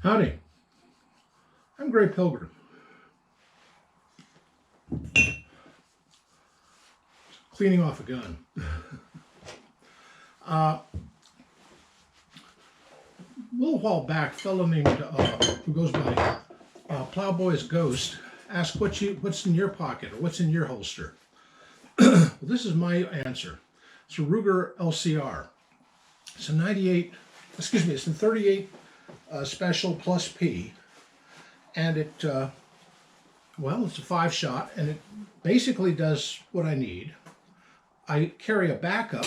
Howdy, I'm Grey Pilgrim. Cleaning off a gun. A little while back, a fellow named, who goes by Plowboy's Ghost, asked what's in your pocket or what's in your holster. Well, this is my answer. It's a Ruger LCR. It's a 98, excuse me, it's a 38 Special Plus P, and it, well, it's a 5-shot, and it basically does what I need. I carry a backup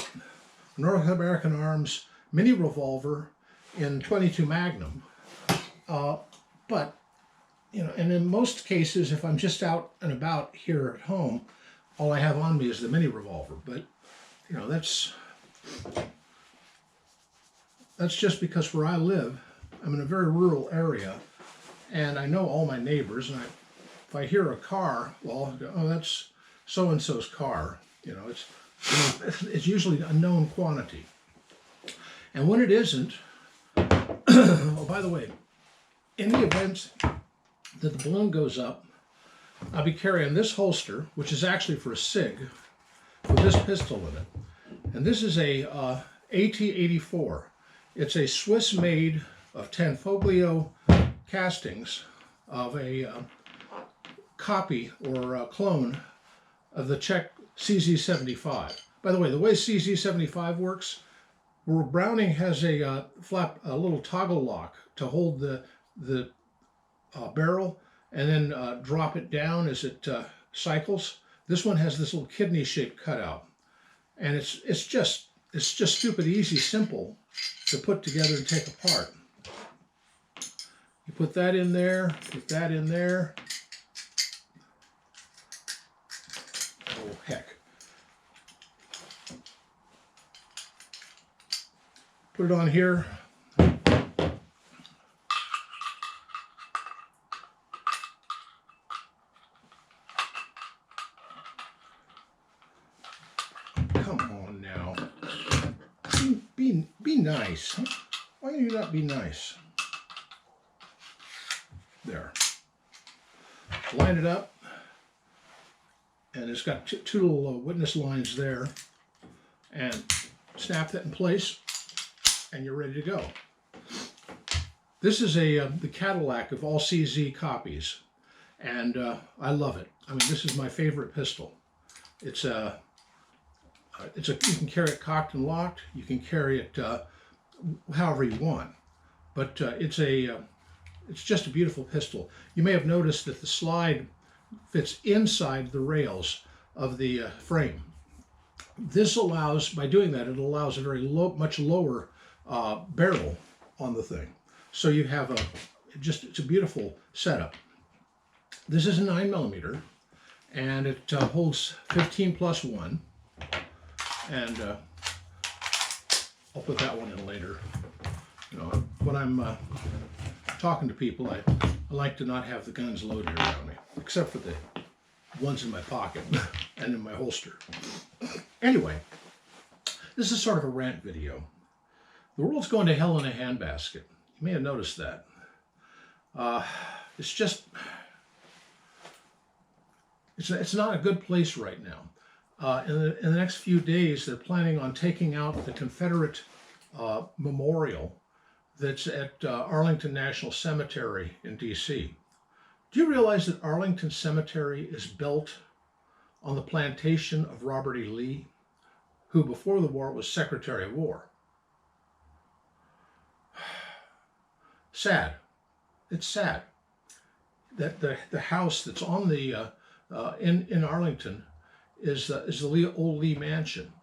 North American Arms mini revolver in .22 Magnum, but you know, and in most cases, if I'm just out and about here at home, all I have on me is the mini revolver. But you know, that's just because where I live, I'm in a very rural area, and I know all my neighbors. And if I hear a car, well, I go, oh, that's so and so's car. You know, it's usually a known quantity. And when it isn't, oh, by the way, in the event that the balloon goes up, I'll be carrying this holster, which is actually for a SIG, with this pistol in it. And this is a AT-84. It's a Swiss-made of Tanfoglio castings of a copy or a clone of the Czech CZ75. By the way CZ75 works, where Browning has a little toggle lock to hold the barrel and then drop it down as it cycles. This one has this little kidney-shaped cutout, and it's just stupid easy, simple to put together and take apart. You put that in there, put that in there. Oh, heck. Put it on here. Come on now. Be nice. Why do you not be nice? There. Line it up. And it's got two little witness lines there. And snap that in place, and you're ready to go. This is the Cadillac of all CZ copies, and I love it. I mean, this is my favorite pistol. You can carry it cocked and locked. You can carry it however you want, but it's just a beautiful pistol. You may have noticed that the slide fits inside the rails of the frame. This allows, by doing that, it allows a very much lower barrel on the thing. So you have it's a beautiful setup. This is a 9mm, and it holds 15+1. And I'll put that one in later. You know, when I'm talking to people, I like to not have the guns loaded around me, except for the ones in my pocket and in my holster. Anyway, this is sort of a rant video. The world's going to hell in a handbasket. You may have noticed that. It's not a good place right now. In the next few days, they're planning on taking out the Confederate memorial that's at Arlington National Cemetery in D.C. Do you realize that Arlington Cemetery is built on the plantation of Robert E. Lee, who before the war was Secretary of War? Sad. It's sad that the house that's on the in Arlington is the old Lee Mansion,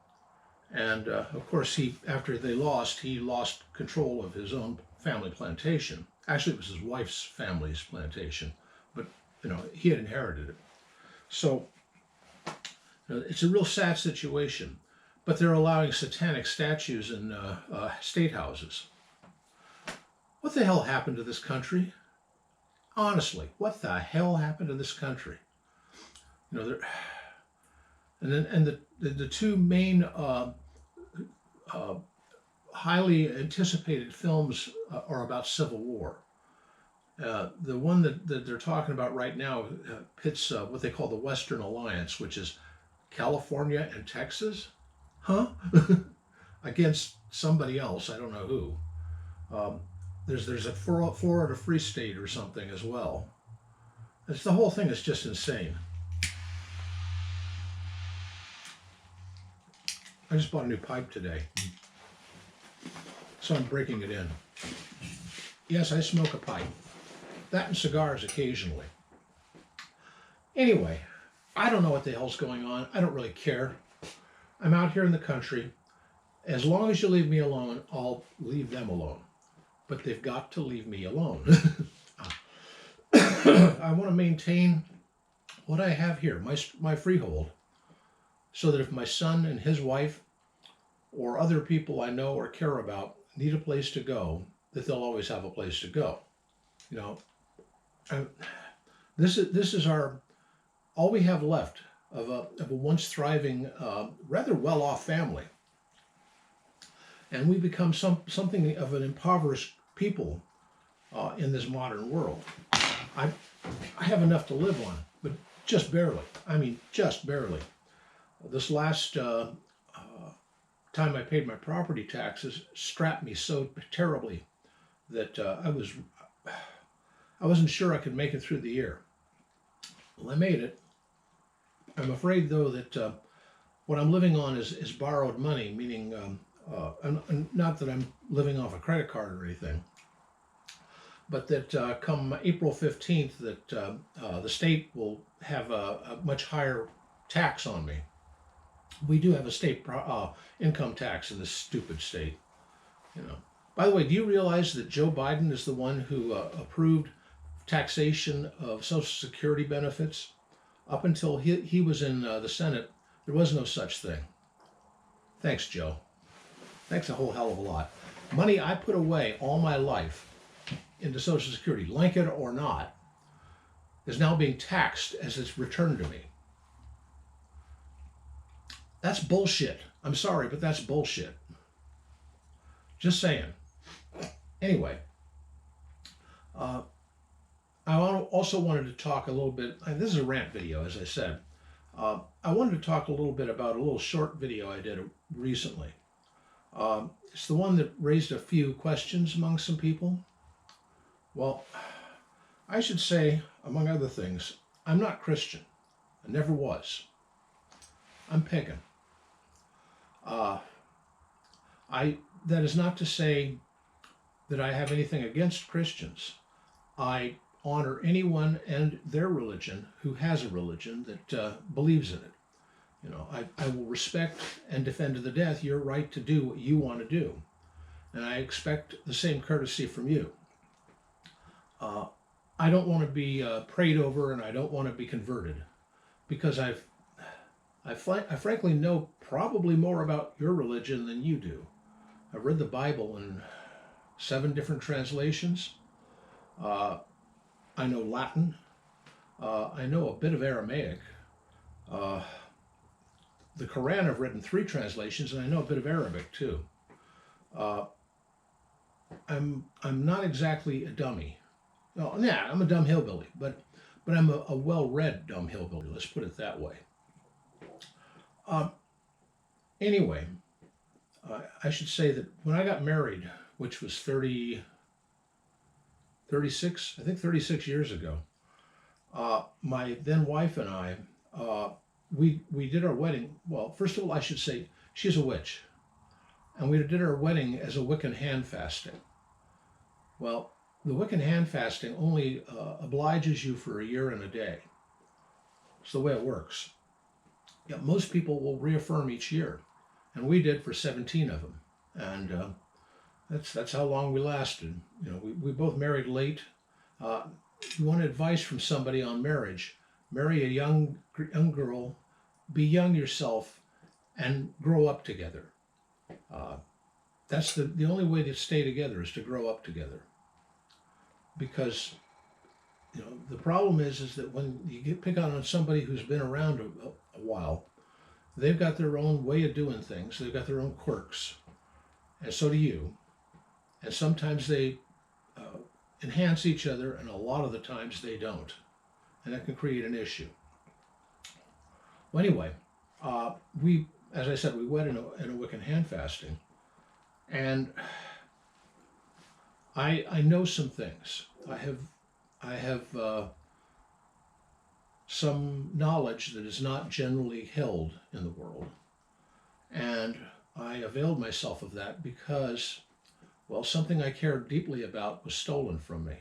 and of course after they lost, he lost control of his own family plantation. Actually, it was his wife's family's plantation, but you know, he had inherited it. So it's a real sad situation. But they're allowing satanic statues in state houses. What the hell happened to this country? Honestly, what the hell happened to this country? You know, the two main highly anticipated films are about Civil War. The one that they're talking about right now pits what they call the Western Alliance, which is California and Texas, huh? Against somebody else. I don't know who. There's a Florida Free State or something as well. The whole thing is just insane. I just bought a new pipe today, so I'm breaking it in. Yes, I smoke a pipe. That and cigars occasionally. Anyway, I don't know what the hell's going on. I don't really care. I'm out here in the country. As long as you leave me alone, I'll leave them alone. But they've got to leave me alone. I want to maintain what I have here, my freehold, so that if my son and his wife or other people I know or care about need a place to go, that they'll always have a place to go. You know, this is all we have left of a once thriving, rather well-off family, and we become something of an impoverished people in this modern world. I have enough to live on, but just barely. I mean, just barely. This last time I paid my property taxes strapped me so terribly that I wasn't sure I could make it through the year. Well, I made it. I'm afraid, though, that what I'm living on is borrowed money, meaning not that I'm living off a credit card or anything, but that come April 15th, that the state will have a much higher tax on me. We do have a state income tax in this stupid state, you know. By the way, do you realize that Joe Biden is the one who approved taxation of Social Security benefits? Up until he was in the Senate, there was no such thing. Thanks, Joe. Thanks a whole hell of a lot. Money I put away all my life into Social Security, like it or not, is now being taxed as it's returned to me. That's bullshit. I'm sorry, but that's bullshit. Just saying. Anyway, I also wanted to talk a little bit, and this is a rant video, as I said. I wanted to talk a little bit about a little short video I did recently. It's the one that raised a few questions among some people. Well, I should say, among other things, I'm not Christian. I never was. I'm pagan. That is not to say that I have anything against Christians. I honor anyone and their religion who has a religion that believes in it. You know, I will respect and defend to the death your right to do what you want to do. And I expect the same courtesy from you. I don't want to be prayed over, and I don't want to be converted, because I frankly know probably more about your religion than you do. I've read the Bible in 7 different translations. I know Latin. I know a bit of Aramaic. The Quran I've read in 3 translations, and I know a bit of Arabic too. I'm not exactly a dummy. No, yeah, I'm a dumb hillbilly, but I'm a well-read dumb hillbilly. Let's put it that way. Anyway, I should say that when I got married, which was 36 years ago, my then wife and I, we did our wedding. Well, first of all, I should say she's a witch, and we did our wedding as a Wiccan hand fasting. Well, the Wiccan hand fasting only obliges you for a year and a day. It's the way it works. Yeah, most people will reaffirm each year, and we did for 17 of them, and that's how long we lasted. You know, we both married late. If you want advice from somebody on marriage, marry a young girl, be young yourself, and grow up together. That's the only way to stay together, is to grow up together. Because, you know, the problem is that when you pick on somebody who's been around a while, they've got their own way of doing things. They've got their own quirks, and so do you. And sometimes they enhance each other, and a lot of the times they don't. And that can create an issue. Well, anyway, as I said, we went in a Wiccan hand fasting, and I know some things. I have some knowledge that is not generally held in the world, and I availed myself of that because, well, something I cared deeply about was stolen from me.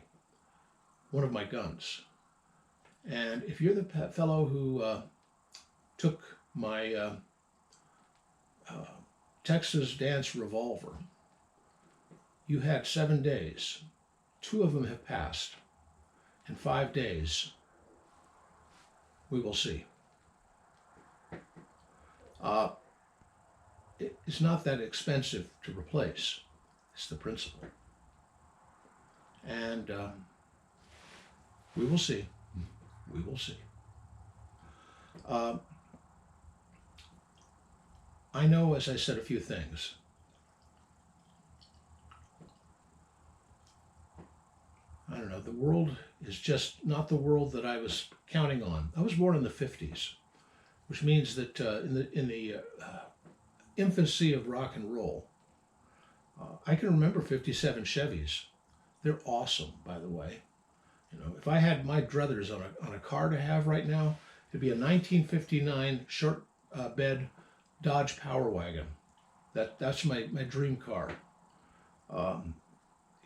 One of my guns. And if you're the fellow who took my Texas Dance revolver, you had 7 days. 2 of them have passed. In 5 days, we will see. It's not that expensive to replace. It's the principle. And we will see. We will see. I know, as I said, a few things. I don't know, the world is just not the world that I was counting on. I was born in the 50s, which means that in the infancy of rock and roll, I can remember 57 Chevys. They're awesome, by the way. You know, if I had my druthers on a car to have right now, it'd be a 1959 short bed Dodge Power Wagon. That's my dream car.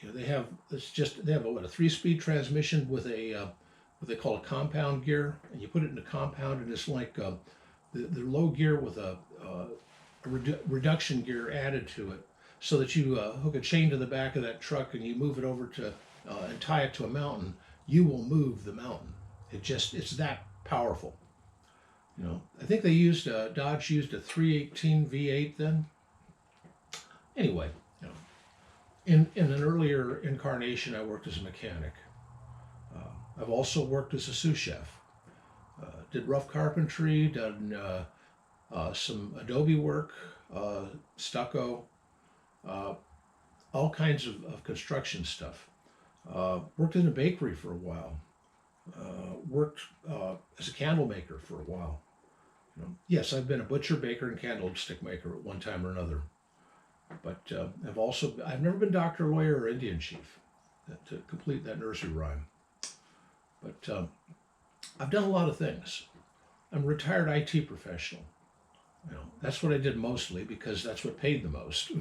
You know, they have a 3-speed transmission with a what they call a compound gear, and you put it in a compound, and it's like the low gear with a reduction gear added to it, so that you hook a chain to the back of that truck and you move it over to and tie it to a mountain. You will move the mountain. It's that powerful. You know, I think Dodge used a 318 V8 then. Anyway, you know, in an earlier incarnation, I worked as a mechanic. I've also worked as a sous chef. Did rough carpentry, done some adobe work, stucco, all kinds of construction stuff. Worked in a bakery for a while. Worked as a candle maker for a while. You know, yes, I've been a butcher, baker, and candlestick maker at one time or another. But I've never been doctor, lawyer, or Indian chief, to complete that nursery rhyme. But I've done a lot of things. I'm a retired IT professional. You know, that's what I did mostly because that's what paid the most.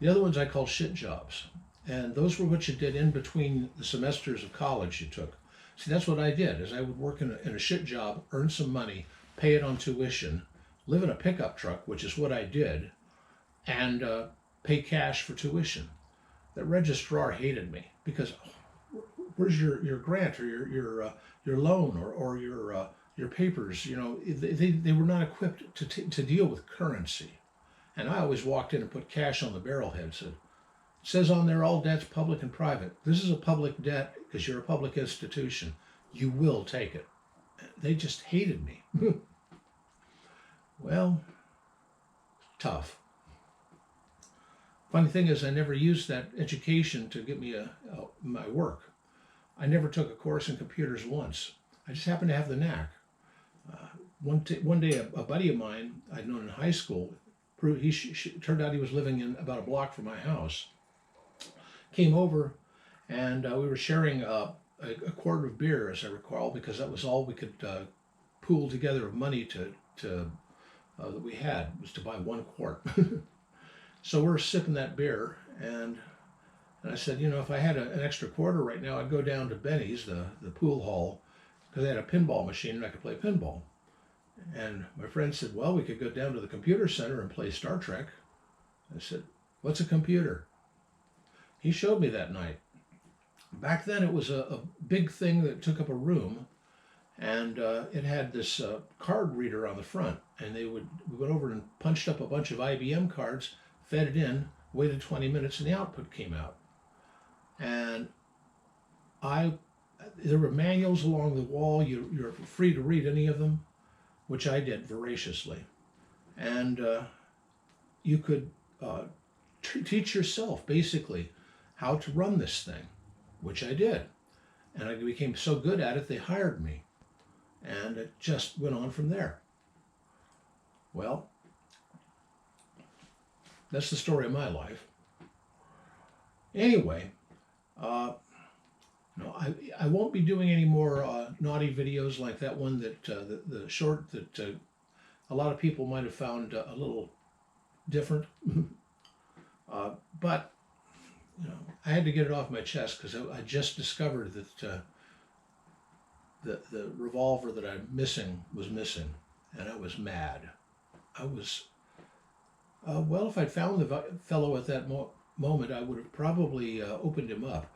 The other ones I call shit jobs. And those were what you did in between the semesters of college you took. See, that's what I did, is I would work in a shit job, earn some money, pay it on tuition, live in a pickup truck, which is what I did, and pay cash for tuition. That registrar hated me because, where's your grant or your loan or your papers? You know, they were not equipped to deal with currency. And I always walked in and put cash on the barrelhead, said, it says on there, all debts public and private. This is a public debt because you're a public institution. You will take it. They just hated me. Well, tough. Funny thing is, I never used that education to get me my work. I never took a course in computers once. I just happened to have the knack. One day, a buddy of mine I'd known in high school, turned out he was living in about a block from my house, came over, and we were sharing a quart of beer, as I recall, because that was all we could pool together of money that we had, was to buy 1 quart. So we're sipping that beer, and I said, you know, if I had an extra quarter right now, I'd go down to Benny's, the pool hall, because they had a pinball machine and I could play pinball. And my friend said, well, we could go down to the computer center and play Star Trek. I said, what's a computer? He showed me that night. Back then it was a big thing that took up a room, and it had this card reader on the front, and we went over and punched up a bunch of IBM cards, fed it in, waited 20 minutes, and the output came out. And there were manuals along the wall. You're free to read any of them, which I did voraciously. And you could teach yourself, basically, how to run this thing. which I did. And I became so good at it, they hired me. And it just went on from there. Well, that's the story of my life. Anyway, no, I won't be doing any more naughty videos like that one that the short that a lot of people might have found a little different. But you know, I had to get it off my chest because I just discovered that the revolver that I'm missing was missing, and I was mad. I was well, if I'd found the fellow at that moment, I would have probably opened him up,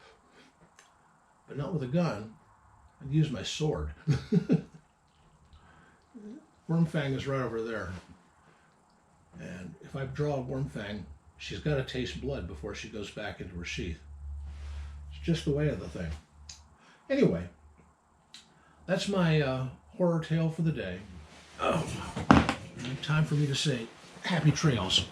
but not with a gun. I'd use my sword. Wormfang is right over there, and if I draw a Wormfang, she's got to taste blood before she goes back into her sheath. It's just the way of the thing. Anyway, that's my horror tale for the day. Oh, time for me to say happy trails.